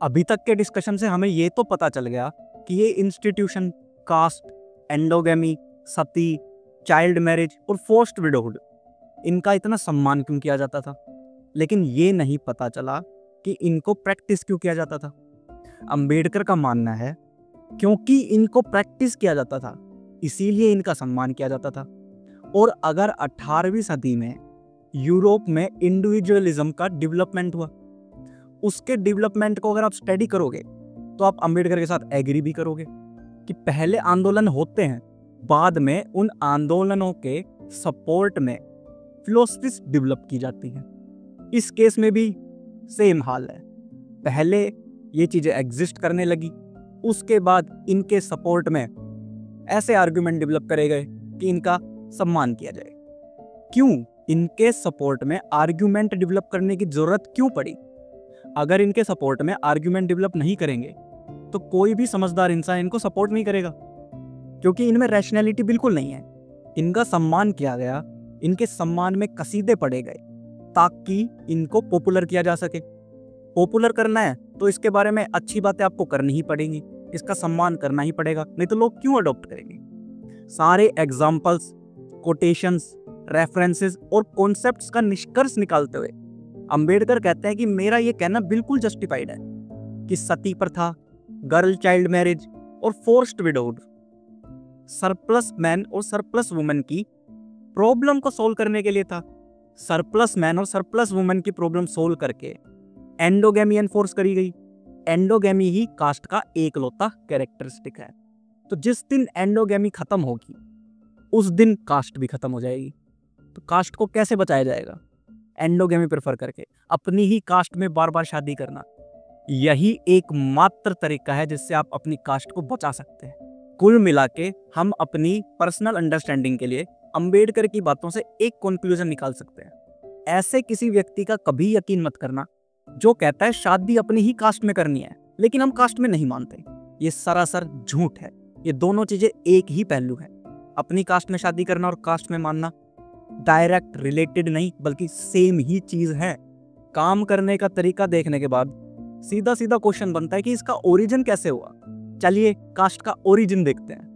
अभी तक के डिस्कशन से हमें ये तो पता चल गया कि ये इंस्टीट्यूशन कास्ट, एंडोगेमी, सती, चाइल्ड मैरिज और फोर्स्ड विडोहुड, इनका इतना सम्मान क्यों किया जाता था। लेकिन ये नहीं पता चला कि इनको प्रैक्टिस क्यों किया जाता था। अंबेडकर का मानना है क्योंकि इनको प्रैक्टिस किया जाता था इसीलिए इनका सम्मान किया जाता था। और अगर 18वीं सदी में यूरोप में इंडिविजुअलिज्म का डेवलपमेंट हुआ, उसके डेवलपमेंट को अगर आप स्टडी करोगे तो आप अंबेडकर के साथ एग्री भी करोगे कि पहले आंदोलन होते हैं, बाद में उन आंदोलनों के सपोर्ट में फिलोसफीज डेवलप की जाती हैं। इस केस में भी सेम हाल है। पहले ये चीजें एग्जिस्ट करने लगी, उसके बाद इनके सपोर्ट में ऐसे आर्गुमेंट डेवलप करे गए कि इनका सम्मान किया जाए। क्यों इनके सपोर्ट में आर्गुमेंट डेवलप करने की जरूरत क्यों पड़ी? अगर इनके सपोर्ट में आर्गुमेंट डेवलप नहीं करेंगे तो कोई भी समझदार इंसान इनको सपोर्ट नहीं करेगा, क्योंकि इनमें रैशनैलिटी बिल्कुल नहीं है। इनका सम्मान किया गया, इनके सम्मान में कसीदे पढ़े गए ताकि इनको पॉपुलर किया जा सके। पॉपुलर करना है तो इसके बारे में अच्छी बातें आपको करनी ही पड़ेंगी, इसका सम्मान करना ही पड़ेगा, नहीं तो लोग क्यों अडॉप्ट करेंगे। सारे एग्जाम्पल्स, कोटेशंस, रेफरेंसेस और कॉन्सेप्ट्स का निष्कर्ष निकालते हुए अंबेडकर कहते हैं कि मेरा ये कहना बिल्कुल जस्टिफाइड है कि सती प्रथा, गर्ल चाइल्ड मैरिज और फोर्स्ड विडोहुड सरप्लस मैन और सरप्लस वुमेन की प्रॉब्लम को सोल्व करने के लिए था। सरप्लस मैन और सरप्लस वुमेन की प्रॉब्लम सोल्व करके एंडोगेमी एनफोर्स करी गई। एंडोगेमी ही कास्ट का एकलौता कैरेक्टरिस्टिक है। तो जिस दिन एंडोगेमी खत्म होगी उस दिन कास्ट भी खत्म हो जाएगी। तो कास्ट को कैसे बचाया जाएगा? एंडोगेमी प्रेफर करके अपनी ही कास्ट में बार बार शादी करना, यही एकमात्र तरीका है जिससे आप अपनी कास्ट को बचा सकते हैं। कुल मिला के हम अपनी पर्सनल अंडरस्टैंडिंग के लिए अंबेडकर की बातों से एक कंक्लूजन निकाल सकते हैं। ऐसे किसी व्यक्ति का कभी यकीन मत करना जो कहता है शादी अपनी ही कास्ट में करनी है लेकिन हम कास्ट में नहीं मानते। ये सरासर झूठ है। ये दोनों चीजें एक ही पहलू है। अपनी कास्ट में शादी करना और कास्ट में मानना डायरेक्ट रिलेटेड नहीं बल्कि सेम ही चीज है। काम करने का तरीका देखने के बाद सीधा सीधा क्वेश्चन बनता है कि इसका ओरिजिन कैसे हुआ। चलिए कास्ट का ओरिजिन देखते हैं।